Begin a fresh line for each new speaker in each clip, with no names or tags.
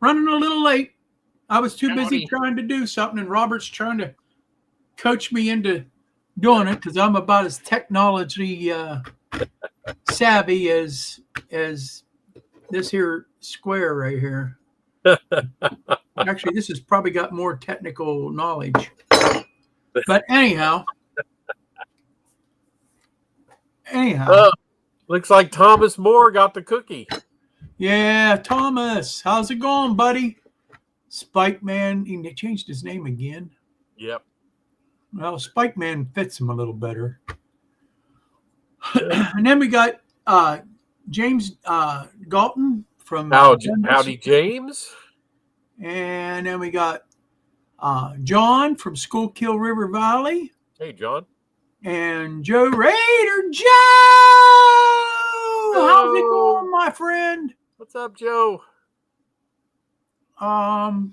Running a little late. I was too busy
Howdy.
trying to do something, and Robert's trying to coach me into doing it because I'm about as technology savvy as this here square right here. Actually, this has probably got more technical knowledge. But anyhow,
Oh, looks like Thomas Moore got the cookie.
yeah, Thomas, how's it going, buddy? Spike Man, he changed his name again.
Yep.
Well, Spike Man fits him a little better. And then we got James Galton from
Howdy, James.
And then we got John from Schuylkill River Valley.
Hey, John.
And Joe Raider. Joe! How's it going, my friend?
What's up, Joe?
Hot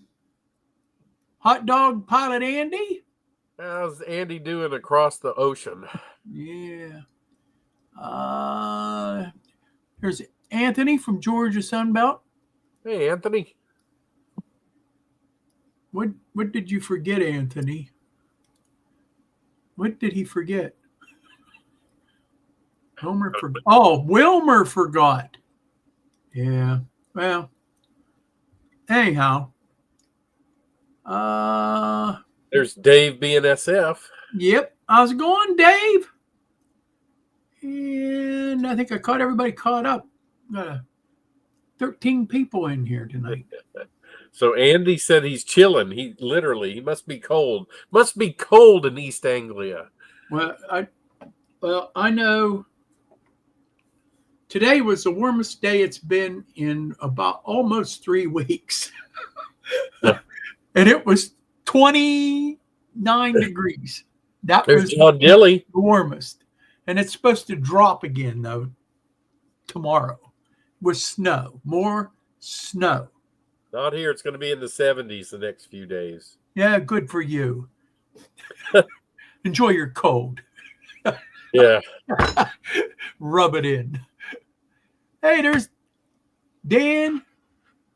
Dog Pilot Andy.
How's Andy doing across the ocean?
Yeah. There's Anthony from Georgia Sunbelt.
Hey, Anthony.
What did you forget, Anthony? What did he forget? Homer forgot. Oh, Wilmer forgot. Yeah. Well, anyhow.
There's Dave BNSF.
Yep. How's it going, Dave? And I think I caught everybody caught up. Got 13 people in here tonight.
So Andy said he's chilling. He must be cold. Must be cold in East Anglia.
Well, I know today was the warmest day it's been in about almost 3 weeks. And it was 29 degrees.
There's John Dilly.
The warmest. And it's supposed to drop again, though, tomorrow with snow. More snow.
Not here. It's going to be in the 70s the next few days.
Yeah, good for you. Enjoy your cold.
Yeah.
Rub it in. Hey, there's Dan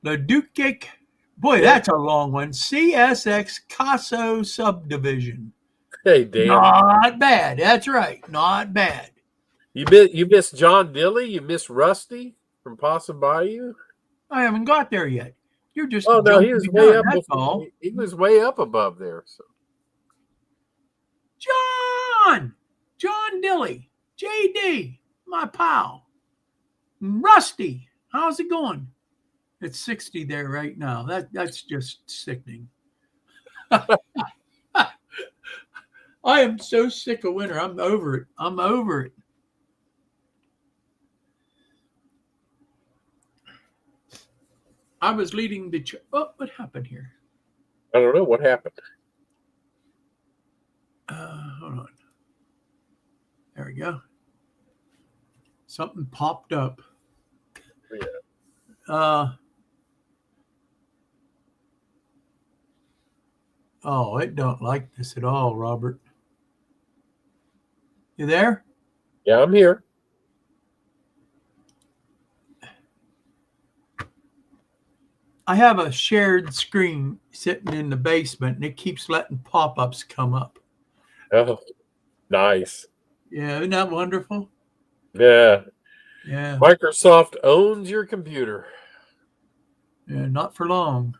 LaDuke. Boy, that's a long one. CSX Caso Subdivision.
Hey, Dan.
Not bad. That's right. Not bad.
You miss John Dilly? You miss Rusty from Possum Bayou?
I haven't got there yet. You're just
he was way up. He was way up above there. So.
John Dilly, JD, my pal, Rusty. How's it going? It's 60 there right now. That's just sickening. I am so sick of winter. I'm over it. I was leading the. Oh, what happened here?
I don't know what happened.
Hold on. There we go. Something popped up.
Yeah.
Oh, it don't like this at all, Robert. You there?
Yeah, I'm here.
I have a shared screen sitting in the basement, and it keeps letting pop-ups come up.
Oh, nice.
Yeah, isn't that wonderful?
Yeah.
Yeah.
Microsoft owns your computer.
Yeah, not for long.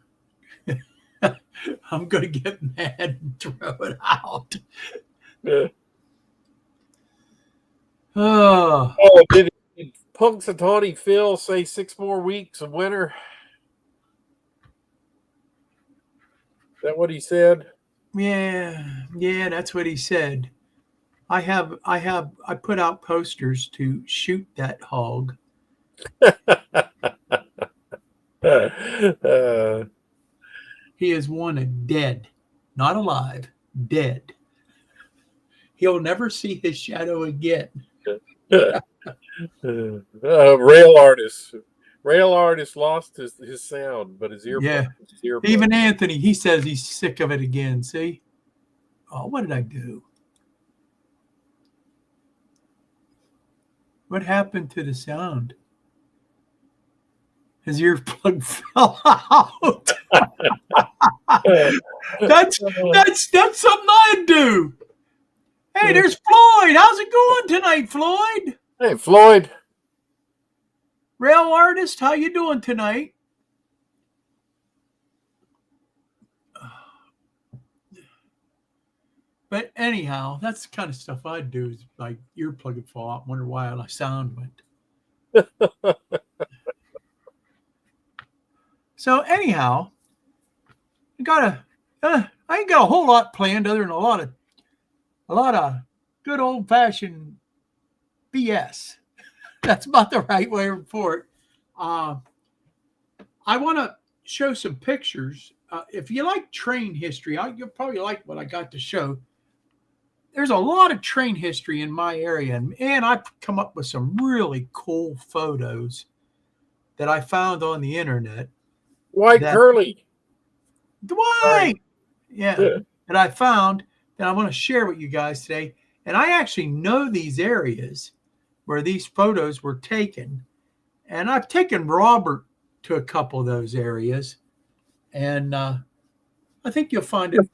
I'm going to get mad and throw it out.
Yeah.
Oh,
Did Punxsutawney Phil say 6 more weeks of winter? Is that what he said?
Yeah, that's what he said. I put out posters to shoot that hog. He is wanted dead, not alive, dead. He'll never see his shadow again.
Rail artist lost his sound, but his earbuds.
Yeah. Even Anthony, he says he's sick of it again. See? Oh, what did I do? What happened to the sound? his earplug fell out. That's something I'd do. Hey, there's Floyd. How's it going tonight, Floyd?
Hey, Floyd.
Rail artist, how you doing tonight? But anyhow, that's the kind of stuff I'd do. Is like earplug would fall out, wonder why my sound went. So anyhow, I ain't got a whole lot planned other than a lot of good old fashioned BS. That's about the right way for it. I want to show some pictures. If you like train history, you'll probably like what I got to show. There's a lot of train history in my area, and I've come up with some really cool photos that I found on the internet.
White Curly.
Dwight! Yeah, that I found that I want to share with you guys today. And I actually know these areas where these photos were taken. And I've taken Robert to a couple of those areas. And I think you'll find it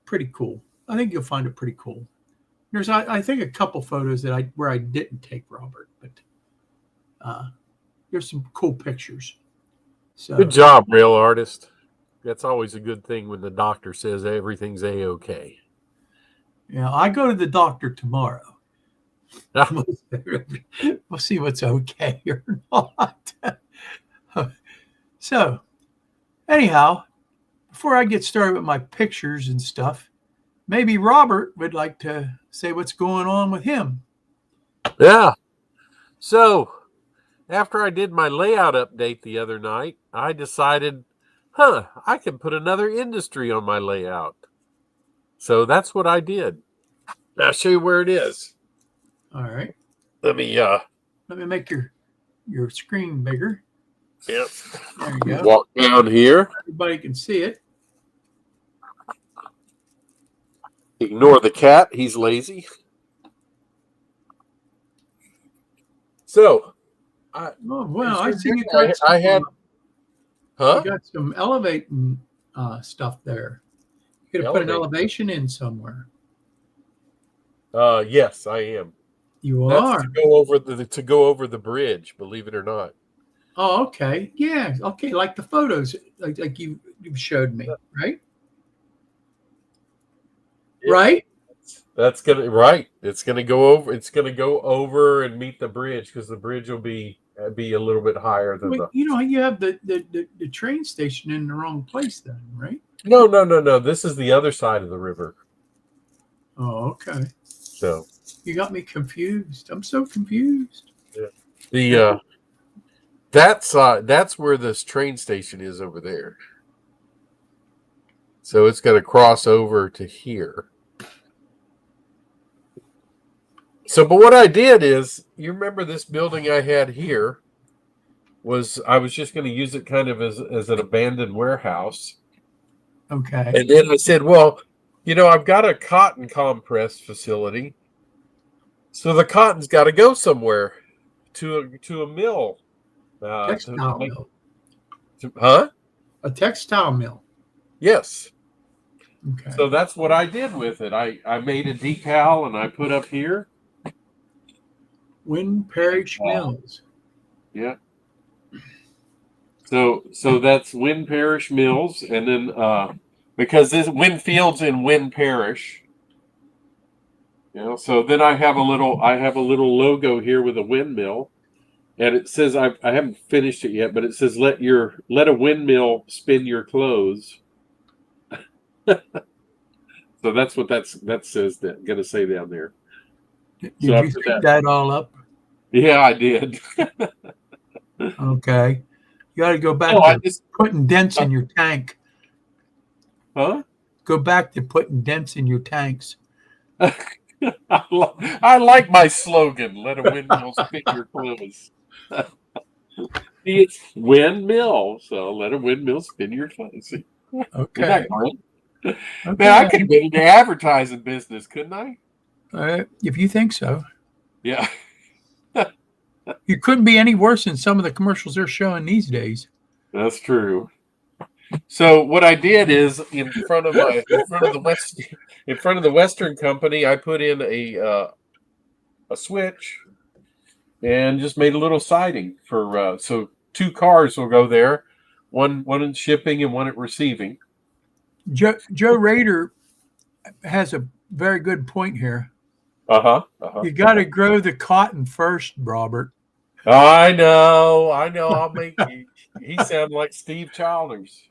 pretty cool. I think you'll find it pretty cool. There's, I think, a couple photos where I didn't take Robert, but there's some cool pictures. So
good job, rail artist. That's always a good thing when the doctor says everything's a-okay.
Yeah, I go to the doctor tomorrow. We'll see what's okay or not. So, anyhow, before I get started with my pictures and stuff, maybe Robert would like to say what's going on with him.
Yeah. So, after I did my layout update the other night, I decided, I can put another industry on my layout. So that's what I did. I'll show you where it is.
All right.
Let me
make your screen bigger.
Yep.
There you go.
Walk down here.
Everybody can see it.
Ignore the cat. He's lazy. So,
I see you
got
you got some elevating stuff there. You gotta put an elevation in somewhere.
Yes, I am.
That's
to go over the bridge, believe it or not.
Oh, okay. Yeah. Okay. Like the photos, like you showed me, right? Yeah. Right.
That's right. It's gonna go over. It's gonna go over and meet the bridge because the bridge will be a little bit higher than the.
You have the train station in the wrong place then, right?
No. This is the other side of the river.
Oh, okay.
So
you got me confused. I'm so confused.
Yeah. That's where this train station is over there. So it's going to cross over to here. So, but what I did is, you remember this building I had here I was just going to use it kind of as an abandoned warehouse.
Okay.
And then I said, well, I've got a cotton compress facility. So the cotton's got to go somewhere to a mill.
Textile mill.
A
textile mill.
Yes.
Okay.
So that's what I did with it. I made a decal and I put up here.
Wynn Parish Mills.
Yeah. So that's Wynn Parish Mills, and then because this Winfield's in Wynn Parish. So then I have a little logo here with a windmill. And it says I haven't finished it yet, but it says let a windmill spin your clothes. So that's what that says. That going to say down there.
Did you pick that all up?
Yeah, I did.
Okay, you got to go back to putting dents in your tank.
Huh?
Go back to putting dents in your tanks.
I like my slogan. Let a windmill spin your clothes. It's windmill, so let a windmill spin your clothes.
Okay.
Isn't that great? Okay. Man, I could have been in the advertising business, couldn't I?
If you think so.
Yeah.
You couldn't be any worse than some of the commercials they're showing these days.
That's true. So what I did is in front of the Western Company, I put in a switch and just made a little siding for so two cars will go there, one in shipping and one at receiving.
Joe Rader has a very good point here.
Uh-huh.
You got to grow the cotton first, Robert.
I know. I'll make you. He sounded like Steve Childers.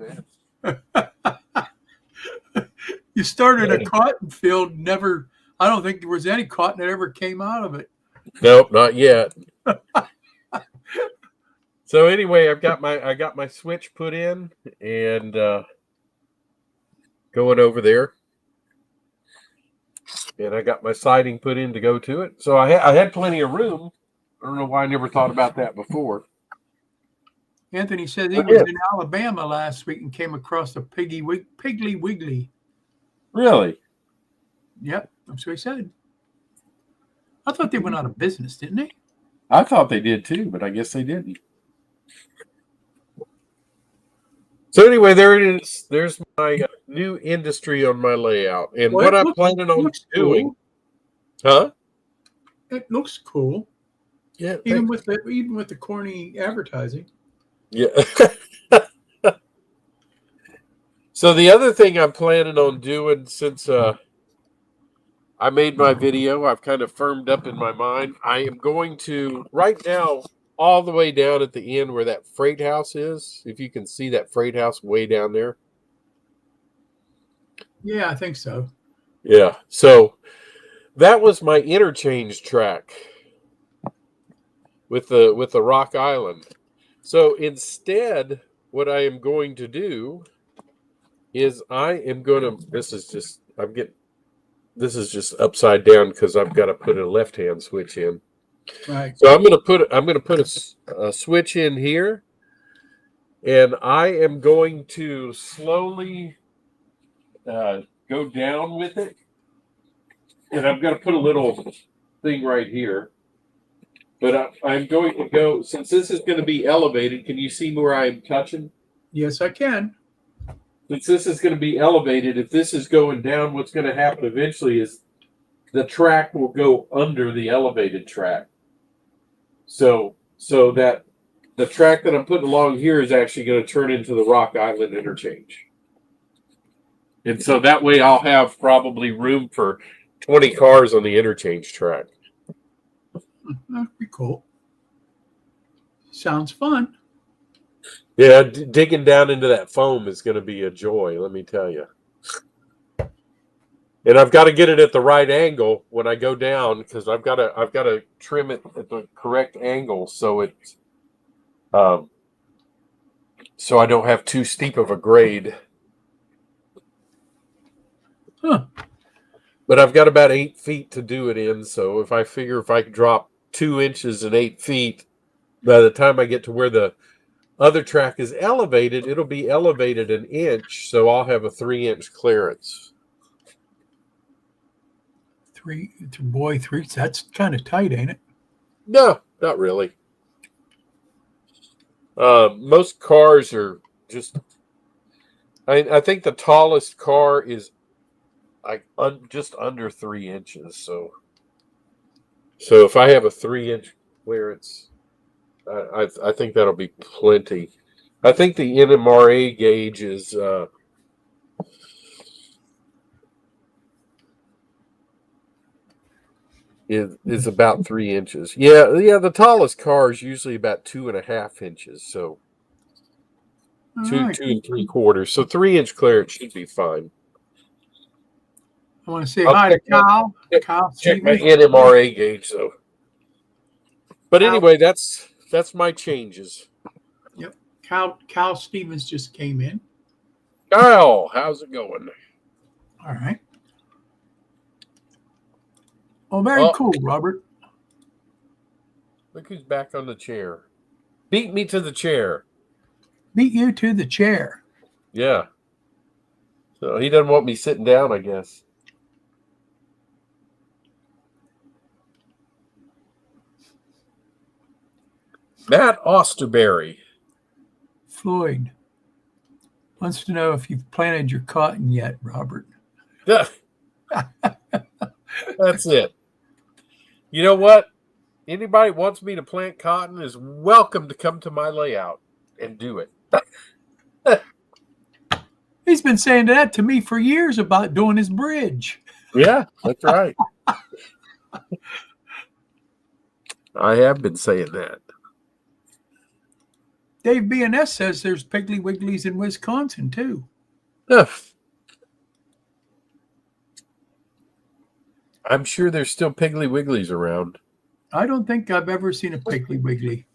You started a cotton field, never. I don't think there was any cotton that ever came out of it.
Nope, not yet. So anyway, I got my switch put in and going over there, and I got my siding put in to go to it. So I had plenty of room. I don't know why I never thought about that before.
Anthony said he was in Alabama last week and came across a Piggly Wiggly.
Really?
Yep, that's what he said. I thought they went out of business, didn't they?
I thought they did too, but I guess they didn't. So anyway, there it is. There's my new industry on my layout, and what I'm planning on doing.
Cool.
Huh?
It looks cool.
Yeah.
Even with the corny advertising.
Yeah. So the other thing I'm planning on doing, since I made my video, I've kind of firmed up in my mind. I am going to, right now, all the way down at the end where that freight house is, if you can see that freight house way down there.
Yeah, I think so.
Yeah. So that was my interchange track with the Rock Island. So instead, what I am going to do is I am going to, this is just upside down because I've got to put a left-hand switch in.
Right.
So I'm going to put a switch in here, and I am going to slowly go down with it, and I'm going to put a little thing right here. But I'm going to go, since this is going to be elevated. Can you see where I'm touching?
Yes, I can.
Since this is going to be elevated, if this is going down, what's going to happen eventually is the track will go under the elevated track. So that the track that I'm putting along here is actually going to turn into the Rock Island interchange. And so that way I'll have probably room for 20 cars on the interchange track.
That'd be cool. Sounds fun.
Yeah, digging down into that foam is going to be a joy, let me tell you. And I've got to get it at the right angle when I go down, because I've got to trim it at the correct angle so so I don't have too steep of a grade.
Huh.
But I've got about 8 feet to do it in, so if I could drop 2 inches and 8 feet, by the time I get to where the other track is elevated, it'll be elevated an inch, so I'll have a 3-inch clearance.
3, that's kind of tight, ain't it?
No, not really. Most cars are just, I think the tallest car is like just under 3 inches. So if I have a 3-inch clearance, I think that'll be plenty. I think the NMRA gauge is about 3 inches. Yeah. The tallest car is usually about 2.5 inches. So two
Right.
2 3/4. So 3-inch clearance should be fine.
I want to say hi to Kyle. Kyle
Check my
Stevens.
NMRA gauge though. But anyway, that's my changes.
Yep. Kyle Stevens just came in.
Kyle, how's it going?
All right. Oh, very cool, Robert.
Look who's back on the chair. Beat me to the chair.
Beat you to the chair.
Yeah. So he doesn't want me sitting down, I guess. Matt Osterberry.
Floyd wants to know if you've planted your cotton yet, Robert.
That's it. You know what? Anybody wants me to plant cotton is welcome to come to my layout and do it.
He's been saying that to me for years about doing his bridge.
Yeah, that's right. I have been saying that.
Dave B&S says there's Piggly Wigglies in Wisconsin, too.
I'm sure there's still Piggly Wigglies around.
I don't think I've ever seen a Piggly Wiggly.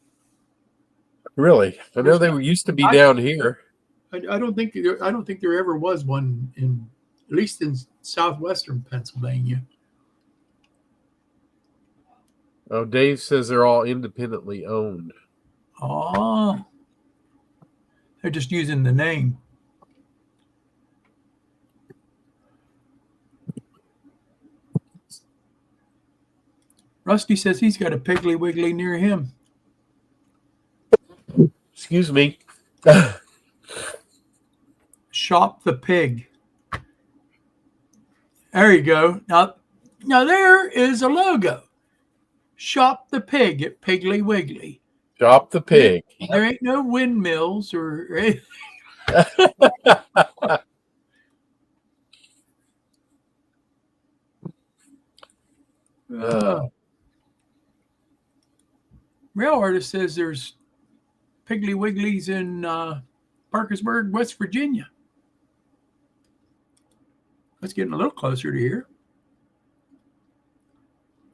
Really? I know they used to be down here.
I don't think there ever was one in, at least in southwestern Pennsylvania.
Oh, Dave says they're all independently owned.
Oh, they're just using the name. Rusty says he's got a Piggly Wiggly near him.
Excuse me.
Shop the Pig. There you go. Now there is a logo. Shop the Pig at Piggly Wiggly.
Shop the Pig.
There ain't no windmills or anything. Rail Artist says there's Piggly Wigglies in Parkersburg, West Virginia. That's getting a little closer to here.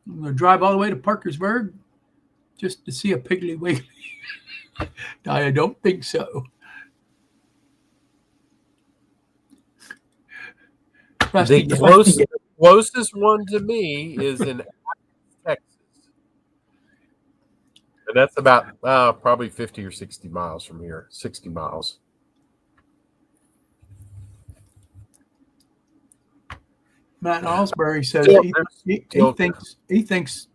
I'm going to drive all the way to Parkersburg just to see a Piggly Wiggly. I don't think so. Rusty,
The closest one to me is in Texas. And that's about probably 50 or 60 miles from here. 60 miles.
Matt Osbury says he thinks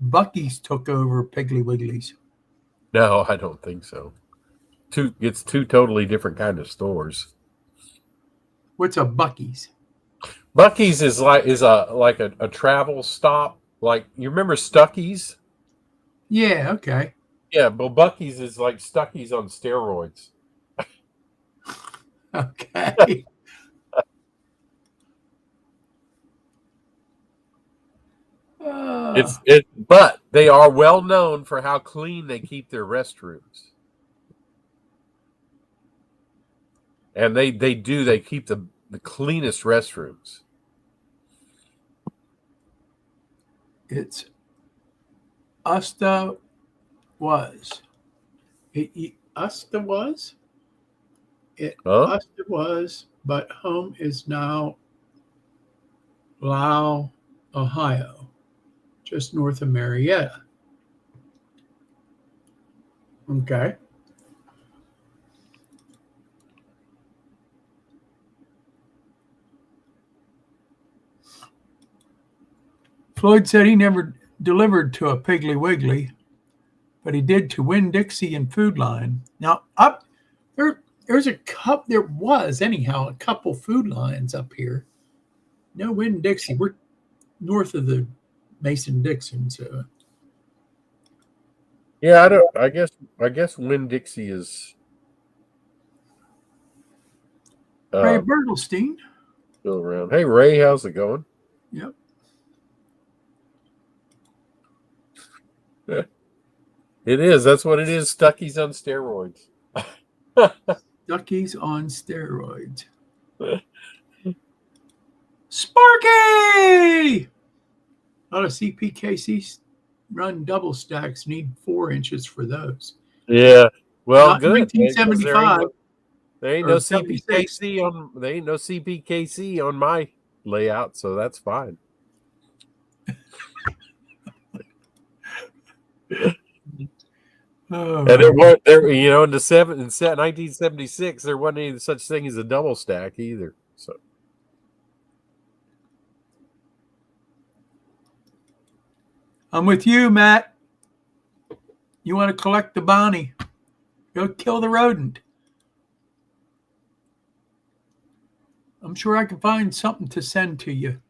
Buc-ee's took over Piggly Wigglies.
No, I don't think so. It's two totally different kind of stores.
What's a Buc-ee's?
Buc-ee's is like a travel stop. Like, you remember Stuckey's?
Yeah, okay.
Yeah, but Buc-ee's is like Stuckey's on steroids.
Okay.
But they are well known for how clean they keep their restrooms. And they keep the cleanest restrooms.
It's Usta was. Usta was? Usta was, but home is now Lau, Ohio, just north of Marietta. Okay. Floyd said he never delivered to a Piggly Wiggly, but he did to Winn-Dixie and Food Line. Now, there was a couple Food Lines up here. No Winn-Dixie. We're north of the Mason-Dixon, so.
Yeah, I guess Winn-Dixie is
Ray Bertelstein.
Still around. Hey Ray, how's it going?
Yep.
It is. That's what it is. Stuckey's on steroids.
Stuckey's on steroids. Sparky! A lot of CPKC run double stacks need 4 inches for those.
Yeah. Well,
Not
good.
1975.
There ain't no CPKC on my layout, so that's fine.
Oh,
and in 1976, there wasn't any such thing as a double stack either. So
I'm with you, Matt. You want to collect the bounty. Go kill the rodent. I'm sure I can find something to send to you.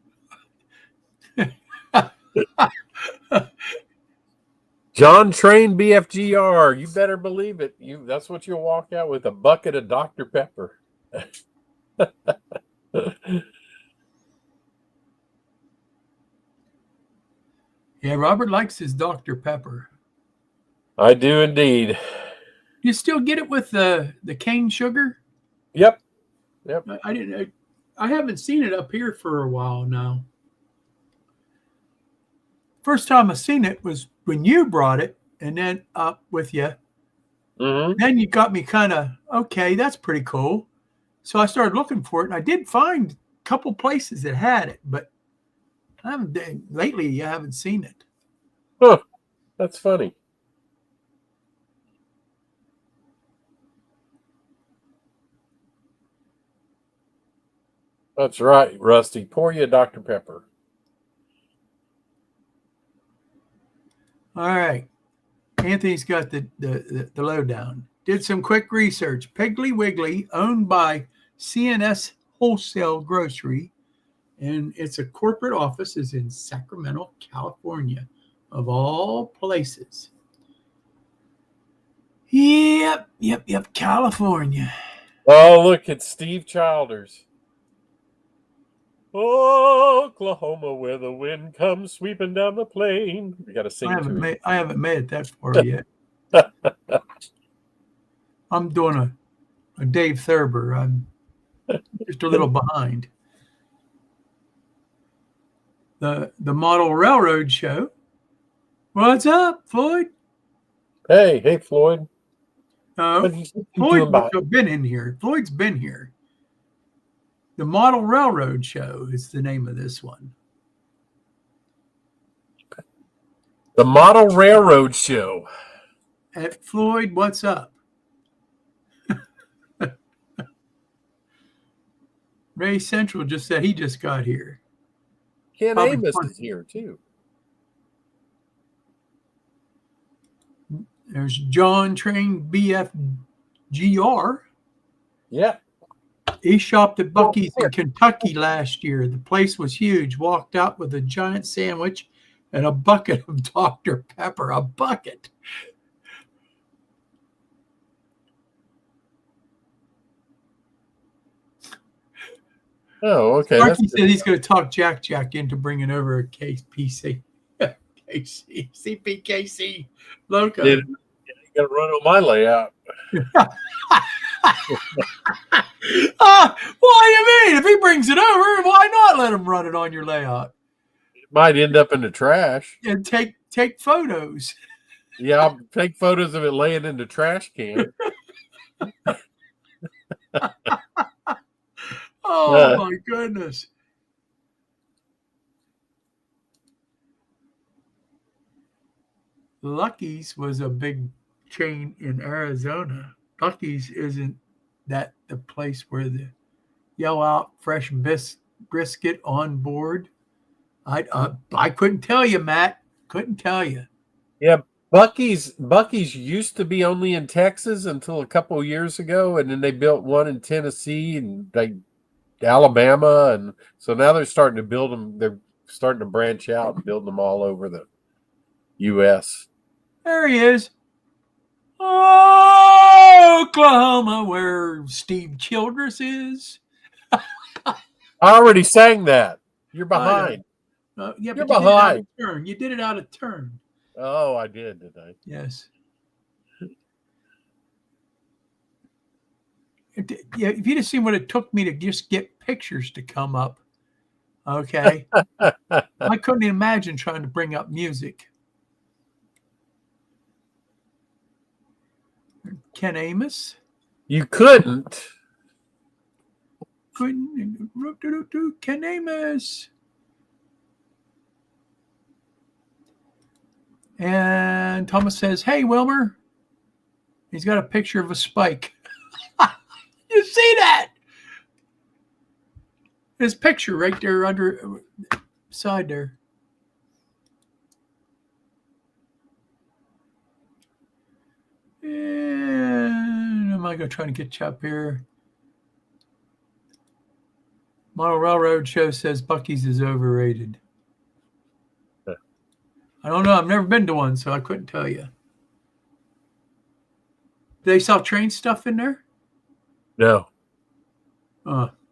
John Train BFGR. You better believe it. That's what you'll walk out with, a bucket of Dr. Pepper.
Yeah, Robert likes his Dr. Pepper.
I do indeed.
You still get it with the cane sugar?
Yep.
I haven't seen it up here for a while now. First time I seen it was when you brought it, and then up with you.
Mm-hmm.
Then you got me kind of, okay, that's pretty cool. So I started looking for it, and I did find a couple places that had it, but lately I haven't seen it.
Huh. That's funny. That's right, Rusty. Pour you a Dr. Pepper.
All right. Anthony's got the lowdown. Did some quick research. Piggly Wiggly, owned by CNS Wholesale Grocery, and it's a corporate office, is in Sacramento, California, of all places. Yep, California.
Oh, look, it's Steve Childers. Oklahoma, where the wind comes sweeping down the plain. We got to sing to it.
I haven't made it that far yet. I'm doing a Dave Thurber. I'm just a little behind. The Model Railroad Show. What's up, Floyd?
Hey, Floyd.
Floyd must have been in here. Floyd's been here. The Model Railroad Show is the name of this one.
The Model Railroad Show.
Floyd, what's up? Ray Central just said he just got here.
Ken Amos is here, too.
There's John Train BFGR.
Yeah.
He shopped at Buc-ee's in Kentucky last year. The place was huge. Walked out with a giant sandwich and a bucket of Dr. Pepper. A bucket.
Oh, okay.
Sparky said he's going to talk Jack into bringing over a CPKC loco.
You got to run on my layout.
What do you mean? If he brings it over, why not let him run it on your layout?
It might end up in the trash.
And take photos.
Yeah, I'll take photos of it laying in the trash can.
Oh, my goodness. Lucky's was a big chain in Arizona. Lucky's isn't that the place where the yell out fresh brisket on board? I couldn't tell you, Matt. Couldn't tell you.
Yeah, Buc-ee's used to be only in Texas until a couple of years ago, and then they built one in Tennessee and Alabama, and so now they're starting to build them. They're starting to branch out and build them all over the U.S.
There he is. Oh, Oklahoma, where Steve Childress is.
I already sang that. You're behind.
Yeah,
you're
but
behind.
You did it out of turn.
Oh, I did I?
Yes. Yeah, if you'd have seen what it took me to just get pictures to come up, okay, I couldn't imagine trying to bring up music. Ken Amos?
You couldn't.
Ken Amos. And Thomas says, hey, Wilmer. He's got a picture of a spike. You see that? His picture right there under side there. I go trying to catch up here. Model Railroad Show says Buc-ee's is overrated. I don't know. I've never been to one, so I couldn't tell you. Do they sell train stuff in there?
No.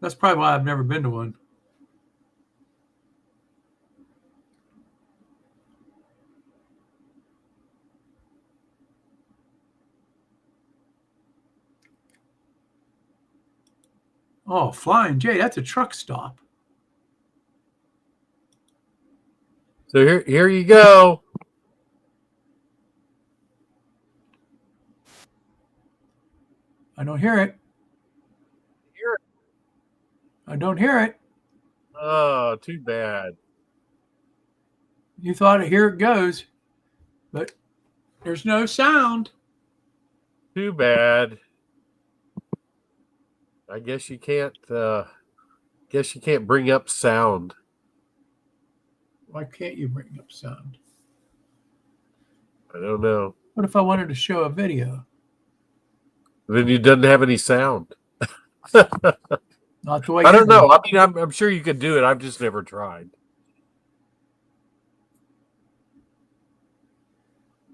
That's probably why I've never been to one. Oh, Flying J, that's a truck stop.
So here you go.
I don't hear it. I don't hear it.
Oh, too bad.
You thought, here it goes, but there's no sound.
Too bad. I guess you can't. Guess you can't bring up sound.
Why can't you bring up sound?
I don't know.
What if I wanted to show a video?
Then you doesn't have any sound.
Not the way
I don't know. I mean, I'm sure you could do it. I've just never tried.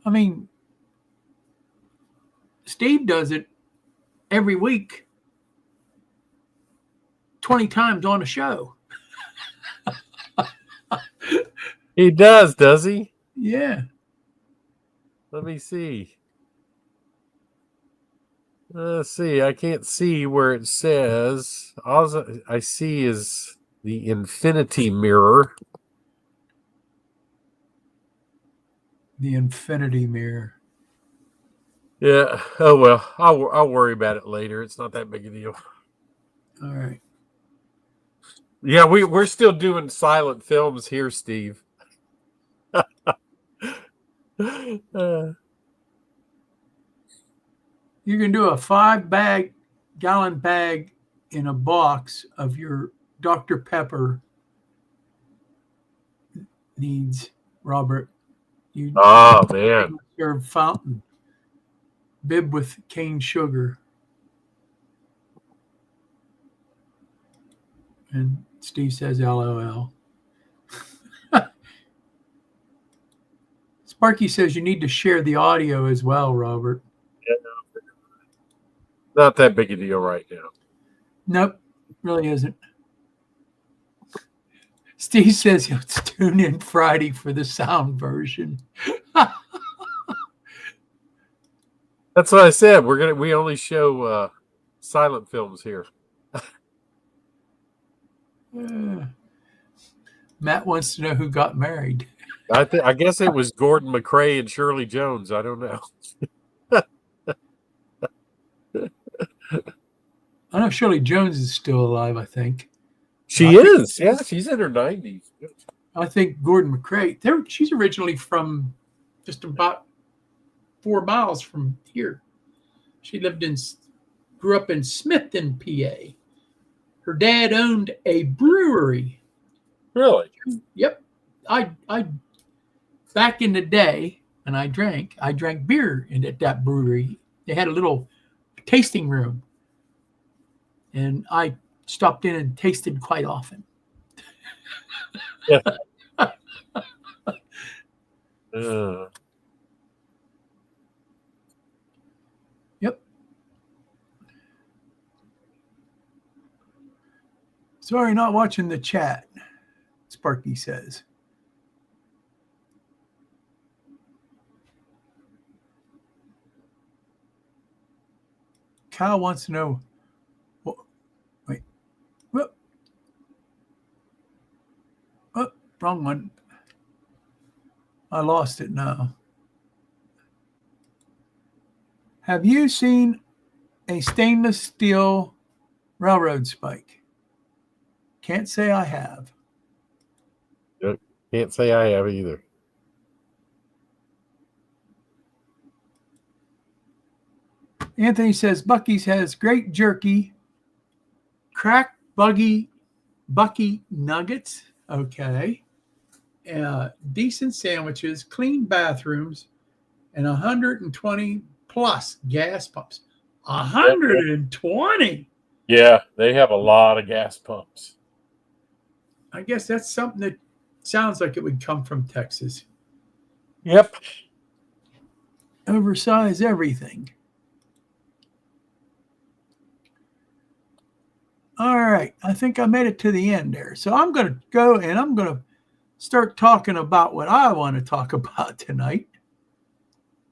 I mean, Steve does it every week, 20 times on a show.
He does he?
Yeah.
Let me see. Let's see. I can't see where it says. All I see is the infinity mirror.
The infinity mirror.
Yeah. Oh well. I'll worry about it later. It's not that big a deal.
All right.
Yeah, we're still doing silent films here, Steve.
You can do a 5-gallon bag in a box of your Dr. Pepper needs, Robert. You
man.
serve fountain bib with cane sugar. And Steve says LOL. Sparky says you need to share the audio as well, Robert.
Not that big a deal right now.
Nope, really isn't. Steve says he'll tune in Friday for the sound version.
That's what I said. We only show silent films here.
Matt wants to know who got married.
I guess it was Gordon McRae and Shirley Jones. I don't know.
I know Shirley Jones is still alive, I think.
She is. Yeah, she's in her 90s.
I think Gordon McRae, she's originally from just about 4 miles from here. She grew up in Smithton, PA. Her dad owned a brewery.
Really?
Yep. I back in the day, and I drank beer at that brewery. They had a little tasting room, and I stopped in and tasted quite often.
Yeah.
Yep. Sorry, not watching the chat, Sparky says. Kyle wants to know. Wait. Oh, wrong one. I lost it now. Have you seen a stainless steel railroad spike? Can't say I have.
Can't say I have either.
Anthony says Buc-ee's has great jerky, cracked Bucky nuggets. Okay. Decent sandwiches, clean bathrooms, and 120 plus gas pumps. 120.
Yeah, they have a lot of gas pumps.
I guess that's something that sounds like it would come from Texas.
Yep.
Oversize everything. All right, I think I made it to the end there. So I'm going to go and I'm going to start talking about what I want to talk about tonight.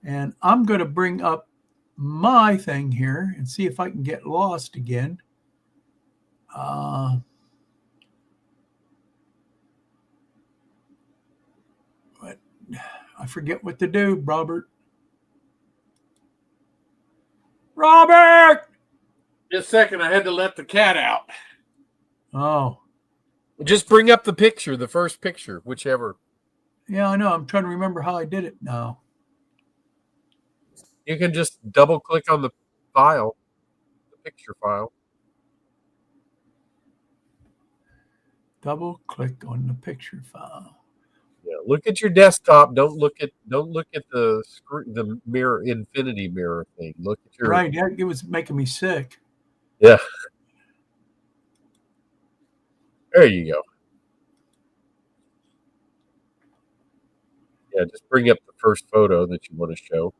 And I'm going to bring up my thing here and see if I can get lost again. But I forget what to do, Robert. Robert!
Just a second, I had to let the cat out.
Oh.
Just bring up the picture, the first picture, whichever.
Yeah, I know. I'm trying to remember how I did it now.
You can just double click on the file, the picture file.
Double click on the picture file.
Yeah, look at your desktop. Don't look at the screen, the mirror, infinity mirror thing. Look at your
Right. Yeah, it was making me sick.
Yeah. There you go. Yeah, just bring up the first photo that you want to show.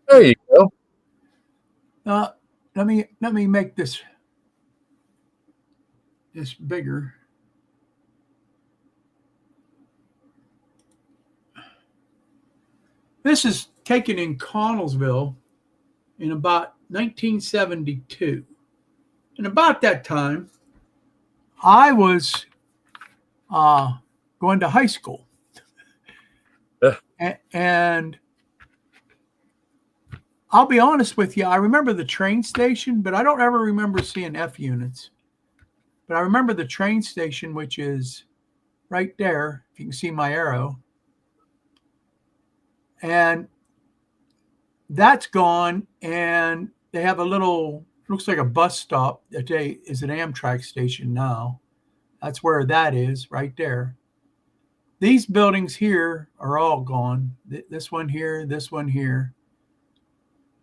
There you go.
Let me make this bigger. This is taken in Connellsville in about 1972. And about that time, I was going to high school. And I'll be honest with you, I remember the train station, but I don't ever remember seeing F units. But I remember the train station, which is right there, if you can see my arrow. And that's gone, and they have a little, looks like a bus stop that is an Amtrak station now. That's where that is, right there. These buildings here are all gone. This one here, this one here.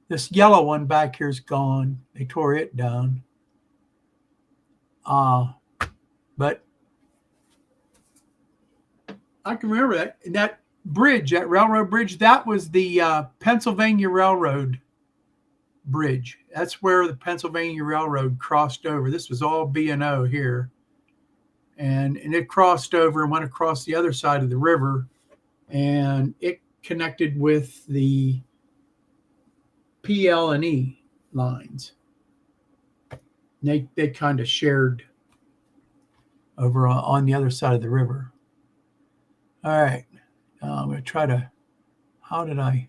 This yellow one back here is gone. They tore it down. But I can remember that bridge, that railroad bridge, that was the Pennsylvania Railroad bridge. That's where the Pennsylvania Railroad crossed over. This was all B&O here. And it crossed over and went across the other side of the river, and it connected with the PL&E lines. They kind of shared over on the other side of the river. All right. I'm going to try to, how did I,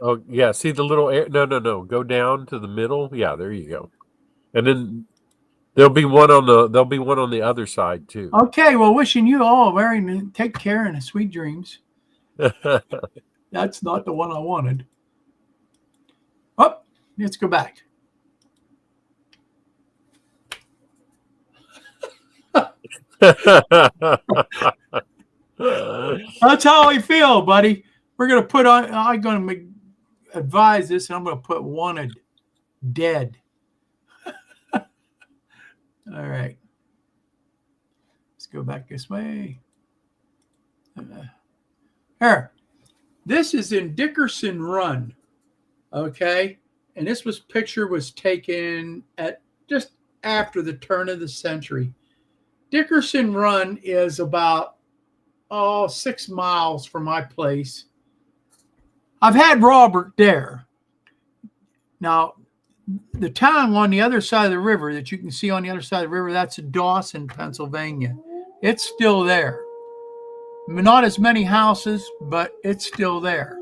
Oh, yeah. See the little, no. Go down to the middle. Yeah, there you go. And then there'll be one on the other side too.
Okay. Well, wishing you all take care and sweet dreams. That's not the one I wanted. Oh, let's go back. That's how I feel, buddy. We're going to put on, I'm going to advise this, and I'm going to put wanted dead. All right. Let's go back this way. Here. This is in Dickerson Run. Okay. And this picture was taken at just after the turn of the century. Dickerson Run is about 6 miles from my place. I've had Robert there. Now, the town on the other side of the river that you can see on the other side of the river, that's Dawson, Pennsylvania. It's still there. Not as many houses, but it's still there.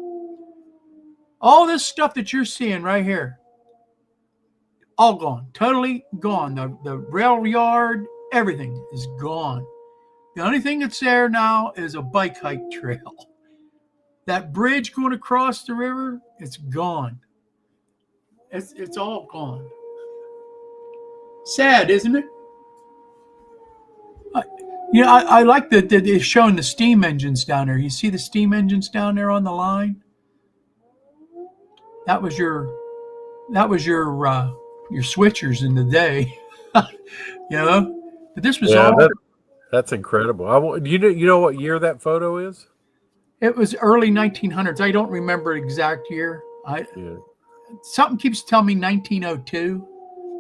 All this stuff that you're seeing right here, all gone, totally gone. The rail yard, everything is gone. The only thing that's there now is a bike hike trail. That bridge going across the river, it's gone. It's all gone. Sad, isn't it? Yeah, I like that they're showing the steam engines down there. You see the steam engines down there on the line? That was your switchers in the day, you know. But this was
Yeah,
all.
that's incredible. You know what year that photo is?
It was early 1900s. I don't remember exact year. I
Yeah.
Something keeps telling me 1902,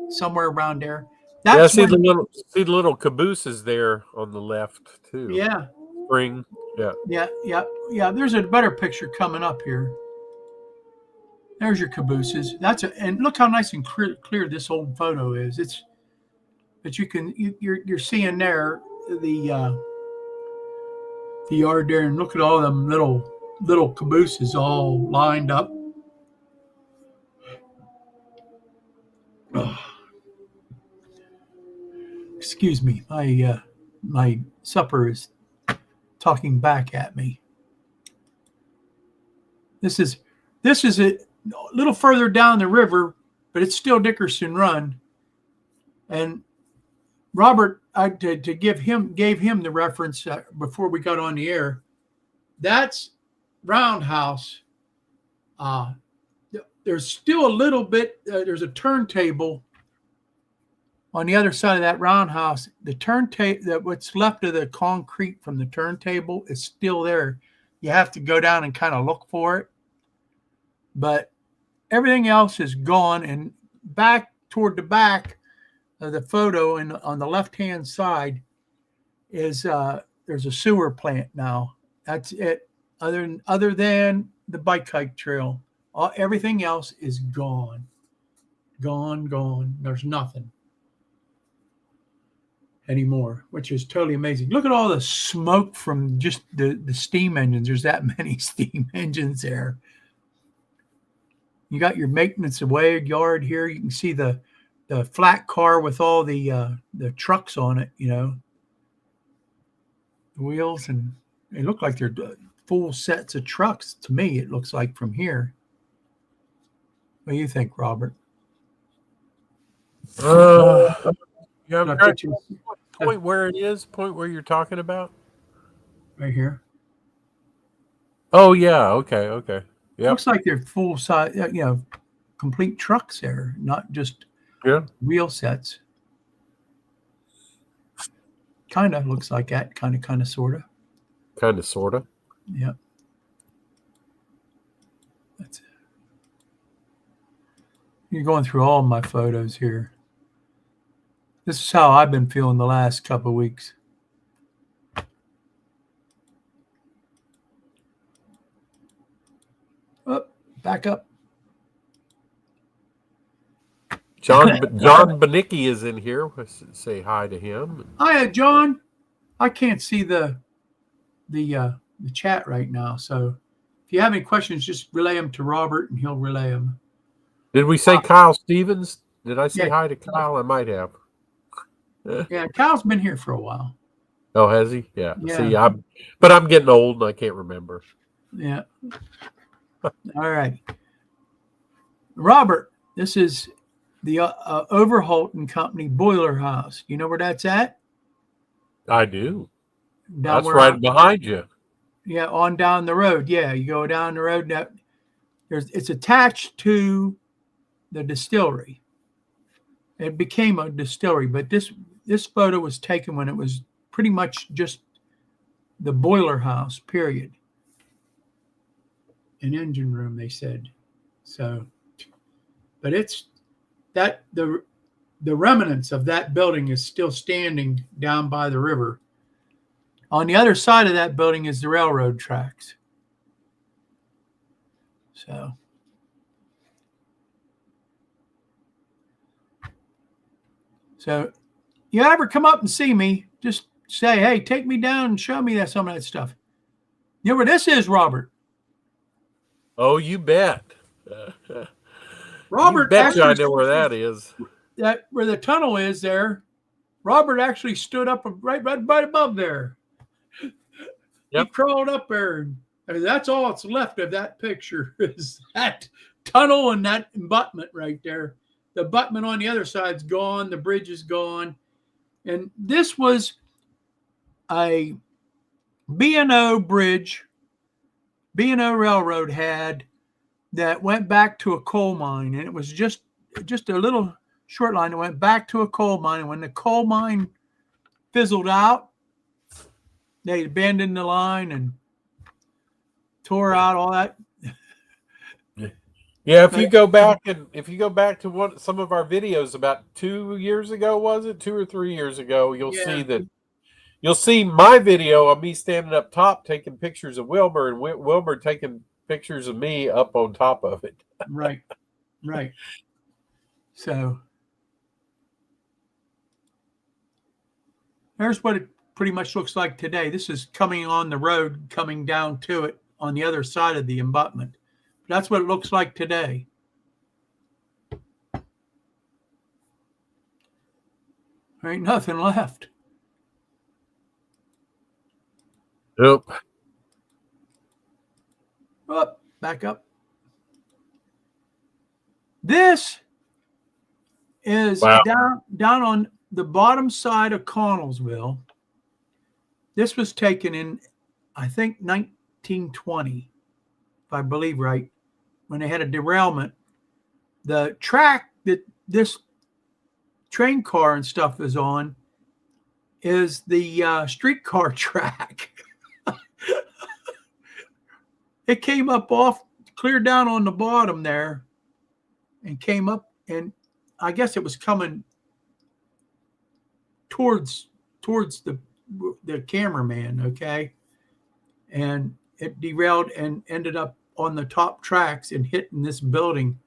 somewhere around there.
Yeah,
That's when.
see the little cabooses there on the left too.
Yeah,
Spring. Yeah.
yeah. There's a better picture coming up here. There's your cabooses. And look how nice and clear this old photo is. It's but you're seeing there the yard there, and look at all them little cabooses all lined up. Oh, excuse me, my supper is talking back at me. This is a little further down the river, but it's still Dickerson Run. And Robert, I gave him the reference before we got on the air. That's Roundhouse. Uh, there's still a little bit. There's a turntable on the other side of that roundhouse. The turntable, what's left of the concrete from the turntable, is still there. You have to go down and kind of look for it, but everything else is gone. And back toward the back of the photo, and on the left-hand side, is there's a sewer plant now. That's it. Other than the bike hike trail, everything else is gone. Gone. There's nothing anymore, which is totally amazing. Look at all the smoke from just the steam engines. There's that many steam engines there. You got your maintenance away yard here. You can see the flat car with all the trucks on it, the wheels, and they look like they're full sets of trucks to me. It looks like from here. What do you think, Robert?
Yeah, I'm trying to point where it is. Point where you're talking about.
Right here.
Oh yeah. Okay. Yeah.
Looks like they're full size, complete trucks there, not just wheel sets. Kind of looks like that. Kind of, sort of.
Kind of, sort of.
Yeah. That's it. You're going through all my photos here. This is how I've been feeling the last couple of weeks. Oh, back up.
John Benicki is in here. Let's say hi to him.
Hi, John. I can't see the chat right now, so if you have any questions, just relay them to Robert, and he'll relay them.
Did we say Kyle Stevens? Did I say
Yeah.
hi to Kyle? I might have.
Yeah, Kyle's been here for a while.
Oh, has he? Yeah.
Yeah.
See, I'm getting old and I can't remember.
Yeah. All right. Robert, this is the Overholt and Company boiler house. You know where that's at?
I do.
Down
that's right behind you.
Yeah, on down the road. Yeah, you go down the road. It's attached to the distillery. It became a distillery, but this photo was taken when it was pretty much just the boiler house, period. An engine room, they said. So, but it's that the remnants of that building is still standing down by the river. On the other side of that building is the railroad tracks. So you ever come up and see me, just say, hey, take me down and show me some of that stuff. You know where this is, Robert?
Oh, you bet.
Robert,
you bet you I know where that is.
That where the tunnel is there. Robert actually stood up right above there. Yep. He crawled up there. That's all that's left of that picture is that tunnel and that abutment right there. The abutment on the other side's gone. The bridge is gone. And this was a B&O bridge, B&O Railroad had that went back to a coal mine, and it was just a little short line that went back to a coal mine. And when the coal mine fizzled out, they abandoned the line and tore out all that.
Yeah, if you go back to some of our videos about 2 years ago, was it 2 or 3 years ago? You'll see my video of me standing up top taking pictures of Wilbur, and Wilbur taking pictures of me up on top of it.
Right. So there's what it pretty much looks like today. This is coming on the road, coming down to it on the other side of the abutment. That's what it looks like today. There ain't nothing left.
Yep.
Up, back up. This is down on the bottom side of Connellsville. This was taken in, I think, 1920, if I believe right, when they had a derailment. The track that this train car and stuff is on is the streetcar track. It came up off, clear down on the bottom there, and came up, and I guess it was coming towards the cameraman, okay? And it derailed and ended up on the top tracks and hitting this building.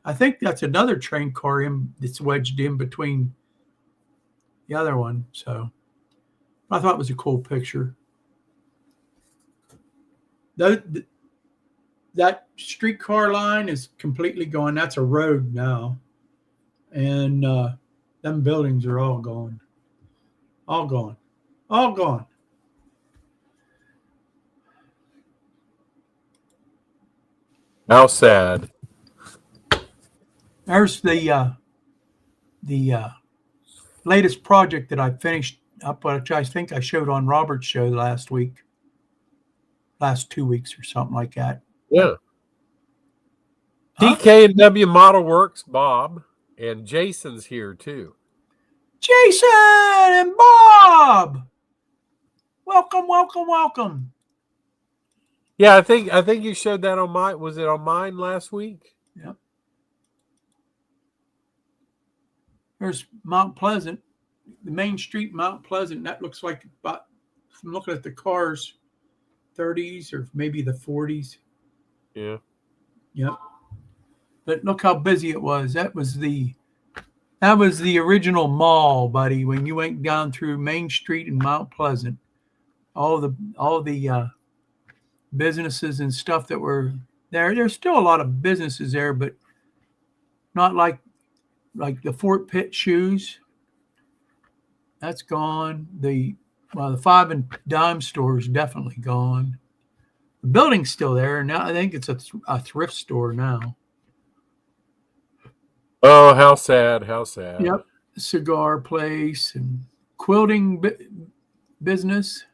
I think that's another train car that's wedged in between the other one. So I thought it was a cool picture. That streetcar line is completely gone. That's a road now. And them buildings are all gone. All gone. All gone.
How sad.
There's the latest project that I finished up, which I think I showed on Robert's show last 2 weeks or something like that.
Yeah. DK&W Model Works, Bob, and Jason's here too.
Jason and Bob, welcome.
Yeah, I think you showed that on mine. Was it on mine last week?
Yep. There's Mount Pleasant, the main street, Mount Pleasant. That looks like about, I'm looking at the cars, 30s or maybe the 40s.
Yeah.
Yep. But look how busy it was. That was the original mall, buddy. When you went down through Main Street in Mount Pleasant, all the businesses and stuff that were there. There's still a lot of businesses there, but not like the Fort Pitt Shoes. That's gone. The 5 and dime store is definitely gone. The building's still there. Now I think it's a thrift store now.
Oh, how sad! How sad.
Yep, cigar place and quilting business.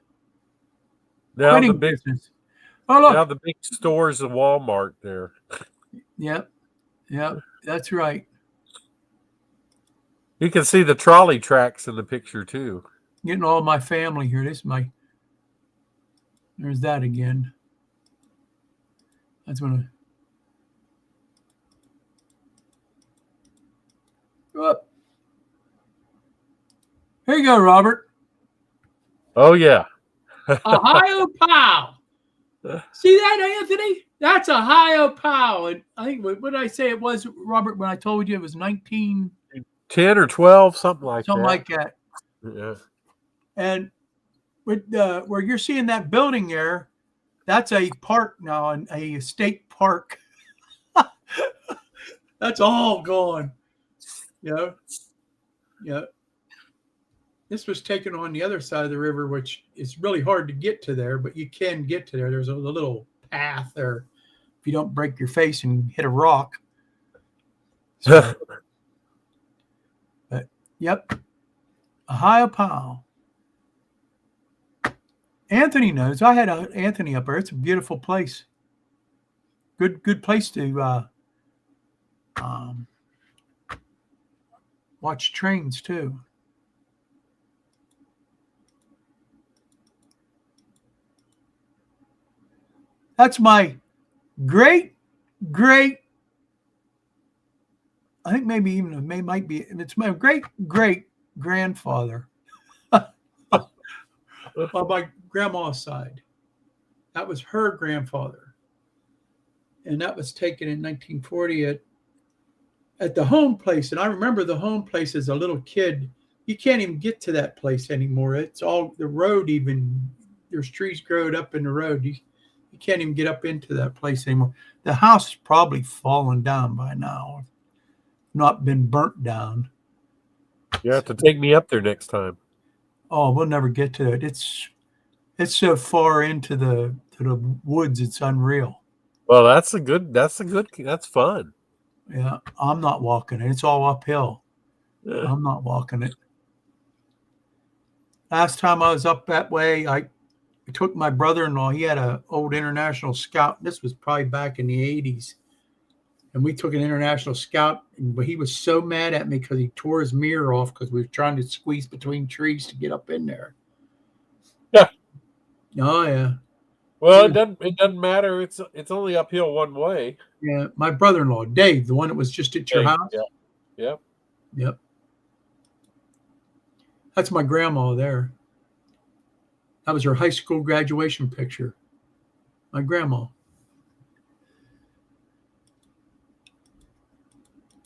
Now
the
big
business. Oh look!
Now the big stores of Walmart there.
Yep, that's right.
You can see the trolley tracks in the picture too.
Getting all my family here. There's that again. That's when up. Here you go, Robert.
Oh yeah.
Ohio Pow. See that, Anthony? That's Ohio Pow. And I think what did I say it was, Robert, when I told you it was
1910 or 12, something like
that.
Yeah.
And with where you're seeing that building there, that's a park now, a state park. That's all gone. Yeah. This was taken on the other side of the river, which is really hard to get to there, but you can get to there. There's a little path there if you don't break your face and hit a rock. So, but yep, Ohio Pow. Anthony knows. I had Anthony up there. It's a beautiful place. Good place to um, watch trains too. That's my great great. I think maybe even it might be. It's my great great grandfather on my grandma's side. That was her grandfather, and that was taken in 1940 at the home place. And I remember the home place as a little kid. You can't even get to that place anymore. It's all the road. Even there's trees growing up in the road. You can't even get up into that place anymore. The house is probably fallen down by now, not been burnt down.
You have to take me up there next time.
Oh, we'll never get to it. It's so far into the woods. It's unreal.
Well, that's fun.
Yeah, I'm not walking it. It's all uphill.
Yeah.
I'm not walking it. Last time I was up that way, I took my brother-in-law. He had an old International Scout. This was probably back in the 80s. And we took an International Scout, but he was so mad at me because he tore his mirror off because we were trying to squeeze between trees to get up in there.
Yeah.
Oh, yeah.
Well, it doesn't matter. It's only uphill one way.
Yeah, my brother-in-law, Dave, the one that was just at your house.
Yeah. Yep.
Yep. That's my grandma there. That was her high school graduation picture. My grandma.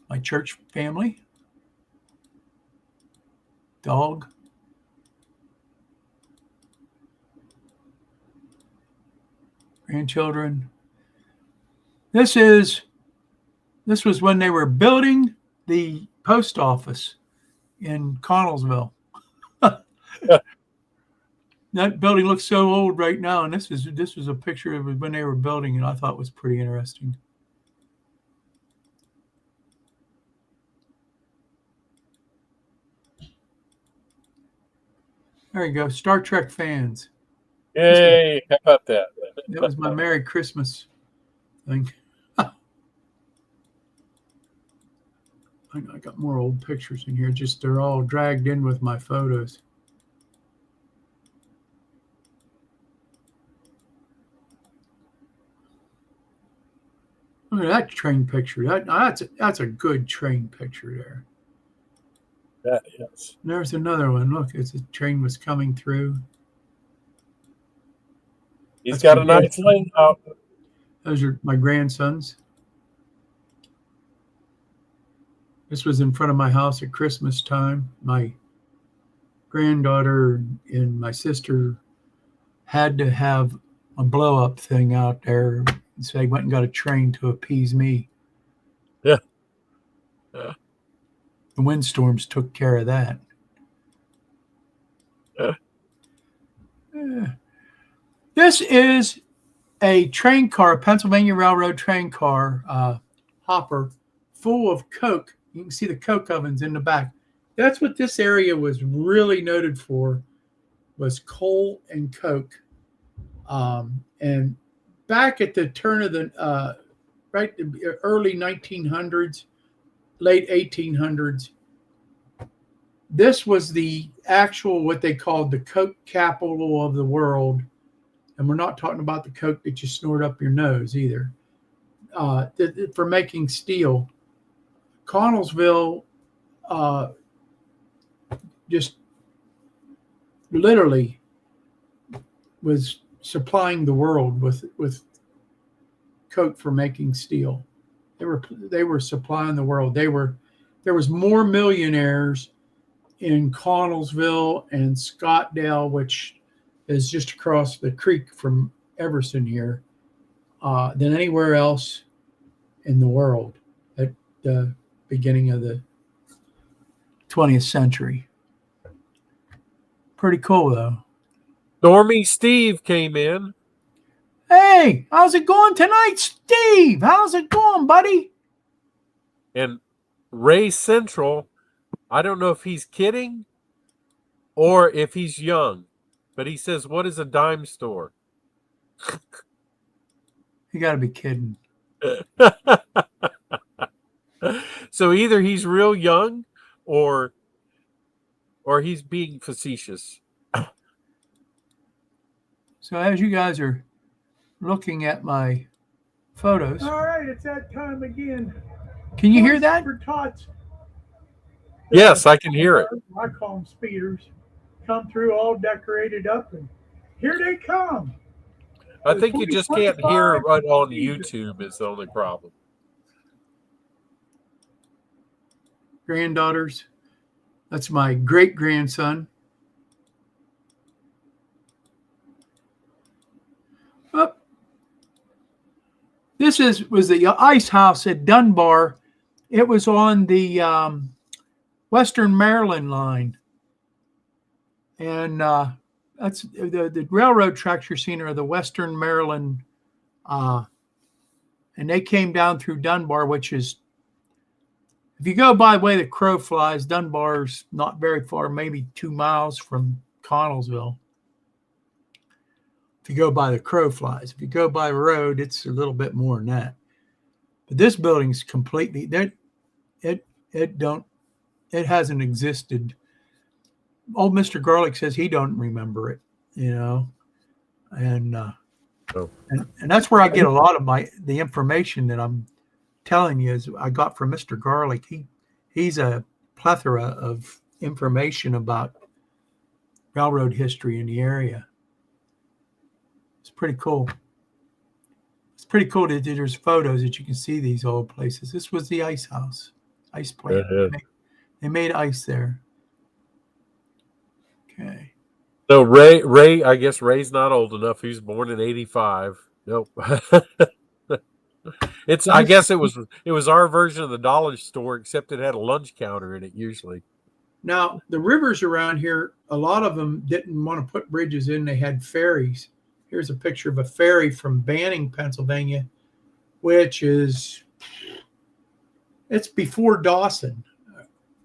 My church family. Dog. Grandchildren. This was when they were building the post office in Connellsville. That building looks so old right now, and this was a picture of when they were building it. I thought it was pretty interesting. There you go, Star Trek fans.
Yay! How about that?
That was my Merry Christmas thing. I got more old pictures in here. Just they're all dragged in with my photos. Look at that train picture. That's a good train picture there.
That is.
There's another one. Look, as the train was coming through.
He's got a nice layout.
Those are my grandsons. This was in front of my house at Christmas time. My granddaughter and my sister had to have a blow up thing out there. So they went and got a train to appease me.
Yeah.
The windstorms took care of that. This is a train car, a Pennsylvania Railroad train car, hopper full of coke. You can see the coke ovens in the back. That's what this area was really noted for, was coal and coke. And back at the turn of the early 1900s, late 1800s, this was the actual what they called the coke capital of the world. And we're not talking about the coke that you snort up your nose either. For making steel, Connellsville just literally was supplying the world with coke for making steel. They were supplying the world. There was more millionaires in Connellsville and Scottdale, which is just across the creek from Everson here, than anywhere else in the world at the beginning of the 20th century. Pretty cool, though.
Stormy Steve came in.
Hey, how's it going tonight, Steve? How's it going, buddy?
And Ray Central, I don't know if he's kidding or if he's young, but he says, "What is a dime store?"
You got to be kidding.
So either he's real young, or he's being facetious.
So as you guys are looking at my photos,
All right, it's that time again.
can you hear
Toys
that?
for Tots.
Yes, I can hear it.
I call them speeders. Come through all decorated up, and here they come.
I think you just can't hear it right on YouTube is the only problem.
Granddaughters. That's my great grandson. Oh, this was the ice house at Dunbar. It was on the Western Maryland line, and that's the railroad tracks you're seeing are the Western Maryland, and they came down through Dunbar, which is, if you go by the way the crow flies, Dunbar's not very far, maybe 2 miles from Connellsville. If you go by the crow flies, if you go by road, it's a little bit more than that. But this building's completely it hasn't existed. Old Mr. Garlic says he don't remember it, and that's where I get a lot of the information that I'm telling you is I got from Mr. Garlic. He's a plethora of information about railroad history in the area. It's pretty cool. It's pretty cool that there's photos that you can see these old places. This was the ice house, ice plant. They made ice there. Okay.
So Ray, I guess Ray's not old enough. He was born in 85. Nope. I guess it was our version of the dollar store, except it had a lunch counter in it usually.
Now, the rivers around here, a lot of them didn't want to put bridges in. They had ferries. Here's a picture of a ferry from Banning, Pennsylvania, which it's before Dawson.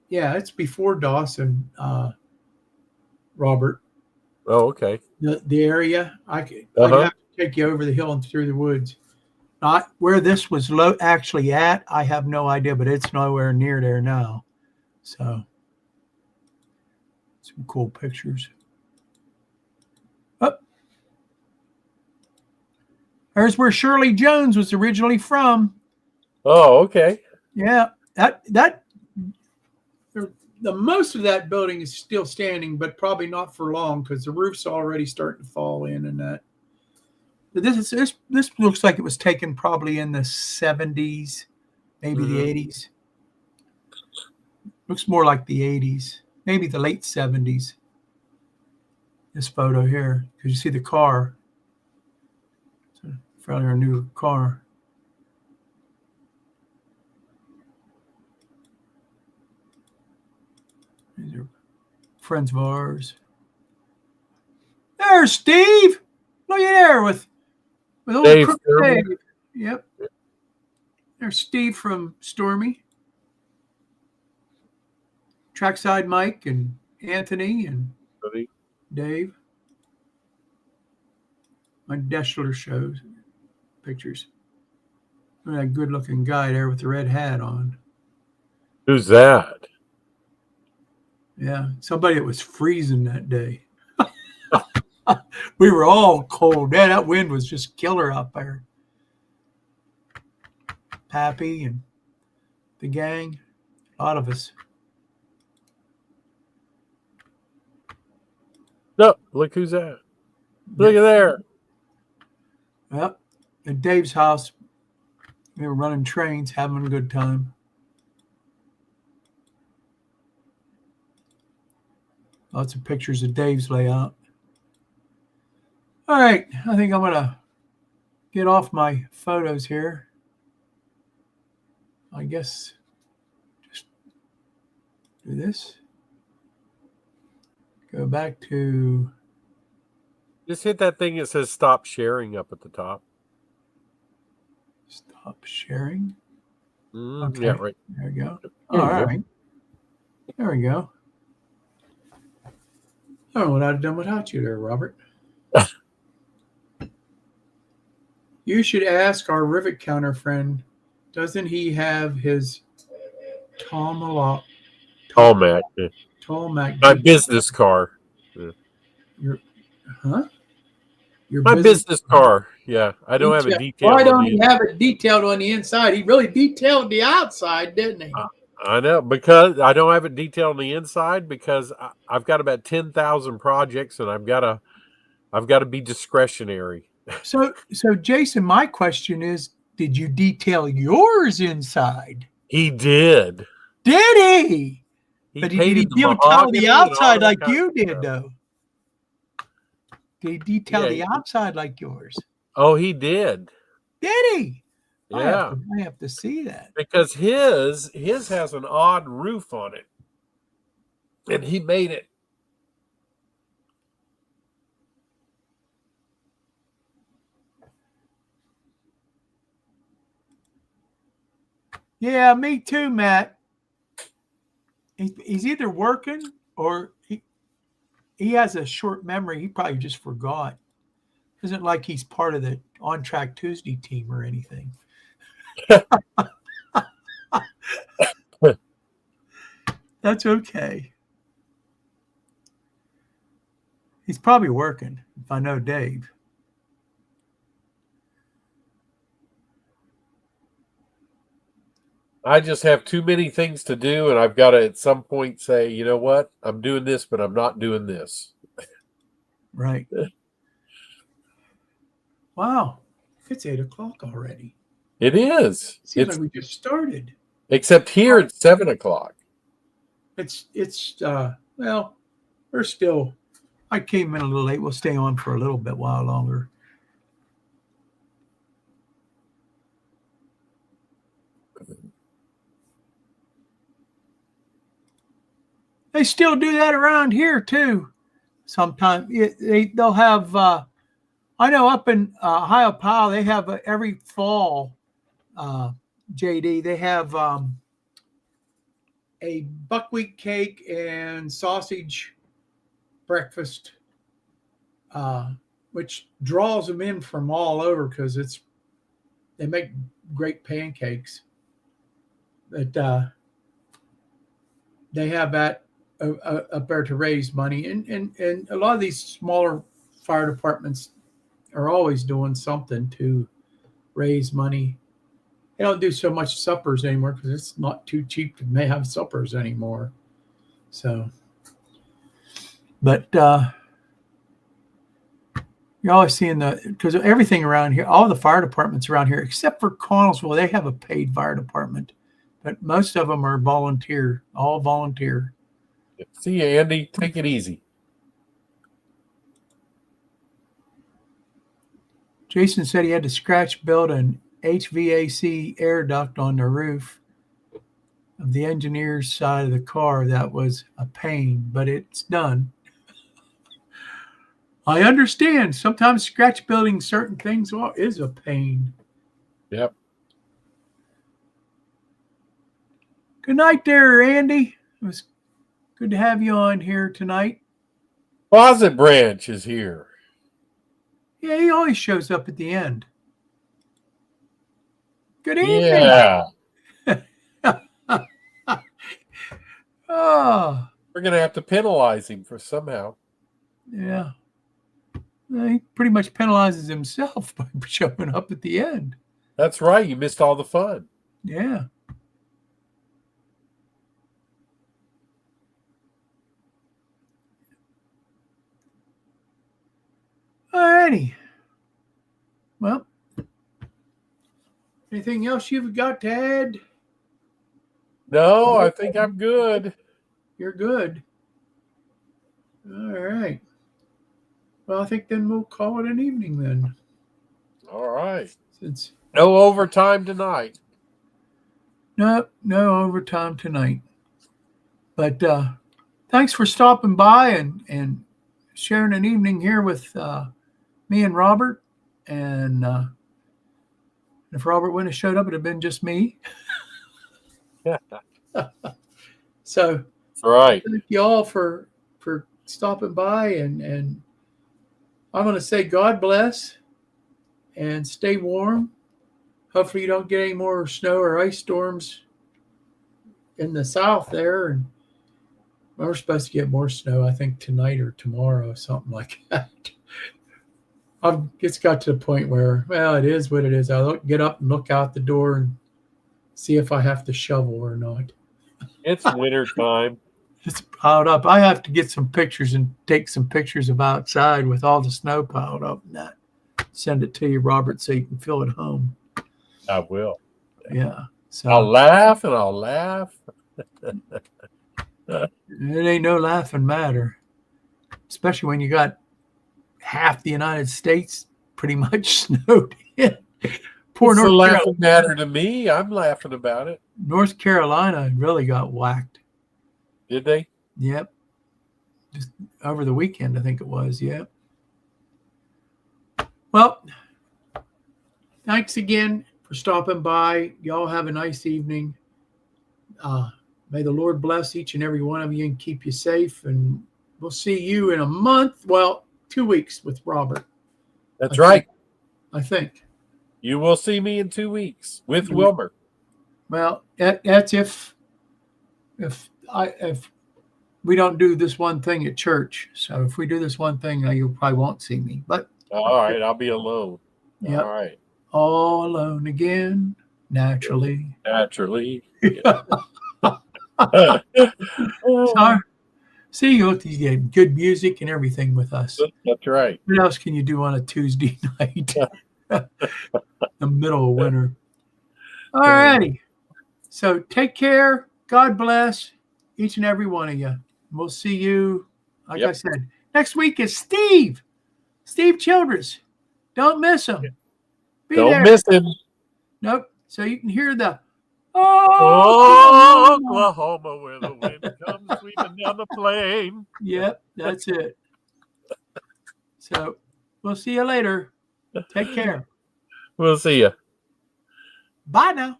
Yeah, it's before Dawson, Robert.
Oh, okay.
The area, I'd have to take you over the hill and through the woods. Not where this was actually at, I have no idea, but it's nowhere near there now. So, some cool pictures. Oh, there's where Shirley Jones was originally from.
Oh, okay.
Yeah, the most of that building is still standing, but probably not for long because the roof's already starting to fall in and that. But this looks like it was taken probably in the 70s, maybe the 80s. Looks more like the 80s, maybe the late 70s. This photo here, because you see the car. It's a fairly new car. These are friends of ours. There's Steve. Look at there with old
Dave.
Dave. Yep. There's Steve from Stormy. Trackside Mike and Anthony and Dave. My Deschler shows pictures. Look at that good-looking guy there with the red hat on.
Who's that?
Yeah, somebody that was freezing that day. We were all cold. Man, that wind was just killer out there. Pappy and the gang, a lot of us.
No, look who's that. Look at there.
Yep. At Dave's house, we were running trains, having a good time. Lots of pictures of Dave's layout. All right, I think I'm going to get off my photos here. I guess just do this. Go back to...
Just hit that thing that says stop sharing up at the top.
Stop sharing.
Okay. Yeah, right.
There we go. All right. There we go. I don't know what I'd have done without you there, Robert. You should ask our rivet counter friend. Doesn't he have his Tomahawk?
Mac. Yeah.
Tomac.
My business car. Yeah.
Your huh? Your
My
business
business car. Yeah, I don't have it
detail. Why
detailed on
don't he
the.
have it detailed on the inside? He really detailed the outside, didn't he?
I know, because I don't have it detailed on the inside because I've got about 10,000 projects and I've got to be discretionary.
So Jason, my question is, did you detail yours inside?
He did.
Did he? But did he
painted the
detail
mahogany
the
and
outside
all
like
kinds
you
of
did,
stuff.
though? Did he detail
Yeah,
the outside like yours?
Oh, he did.
Did he?
Yeah,
I have to see that.
because his has an odd roof on it, and he made it.
Yeah, me too, Matt. He's either working or he has a short memory. He probably just forgot. Isn't like he's part of the On Track Tuesday team or anything. That's okay. He's probably working, if I know Dave.
I just have too many things to do, and I've got to at some point say, you know what, I'm doing this, but I'm not doing this.
Right. Wow. It's 8:00 already.
It is.
Seems like we just started.
Except here it's 7:00.
Well, we're still. I came in a little late. We'll stay on for a little bit while longer. They still do that around here too. Sometimes they'll have. I know up in Ohio Powell, they have every fall. JD, they have a buckwheat cake and sausage breakfast, which draws them in from all over because they make great pancakes. But they have that up there to raise money, and a lot of these smaller fire departments are always doing something to raise money. They don't do so much suppers anymore because it's not too cheap to have suppers anymore. So, but you're always seeing because everything around here, all the fire departments around here, except for Connellsville, they have a paid fire department, but most of them are all volunteer.
See you, Andy. Take it easy.
Jason said he had to scratch build an HVAC air duct on the roof of the engineer's side of the car. That was a pain, but it's done. I understand. Sometimes scratch building certain things is a pain.
Yep.
Good night there, Andy. It was good to have you on here tonight.
Closet Branch is here.
Yeah, he always shows up at the end. Good evening.
Yeah.
Oh.
We're going to have to penalize him for somehow.
Yeah. He pretty much penalizes himself by showing up at the end.
That's right. You missed all the fun.
Yeah. All righty. Well, anything else you've got to add?
No, I think I'm good.
You're good. All right. Well, I think then we'll call it an evening then.
All right.
Since
no overtime tonight.
No overtime tonight. But thanks for stopping by and sharing an evening here with me and Robert. And if Robert wouldn't have showed up, it'd have been just me. So
That's right.
thank you all for stopping by, and I'm going to say God bless and stay warm. Hopefully you don't get any more snow or ice storms in the south there. And we're supposed to get more snow, I think, tonight or tomorrow, something like that. I've just got to the point where, well, it is what it is. I'll get up and look out the door and see if I have to shovel or not.
It's winter time.
It's piled up. I have to get some pictures and take some pictures of outside with all the snow piled up and that. Send it to you, Robert, so you can feel at home.
I will.
Yeah. So
I'll laugh and I'll laugh.
it ain't no laughing matter, especially when you got half the United States pretty much snowed in. Poor
It's a
North Carolina.
laughing matter to me. I'm laughing about it.
North Carolina really got whacked.
Did they?
Yep. Just over the weekend, I think it was. Yep. Well, thanks again for stopping by. Y'all have a nice evening. May the Lord bless each and every one of you and keep you safe. And we'll see you in a month. Well, 2 weeks with Robert.
That's right.
I think.
You will see me in 2 weeks with Wilmer.
Well, that's if we don't do this one thing at church. So if we do this one thing, you probably won't see me. But
all right, I'll be alone.
Yep.
All right.
All alone again, naturally.
Naturally.
See, you get good music and everything with us.
That's right.
What else can you do on a Tuesday night? The middle of winter. All righty. So take care. God bless each and every one of you. We'll see you, like I said, next week is Steve Childress. Don't miss him.
Don't miss him.
Nope. So you can hear the
Oklahoma, where the wind comes sweeping down the plain.
Yep, that's it. So we'll see you later. Take care.
We'll see you.
Bye now.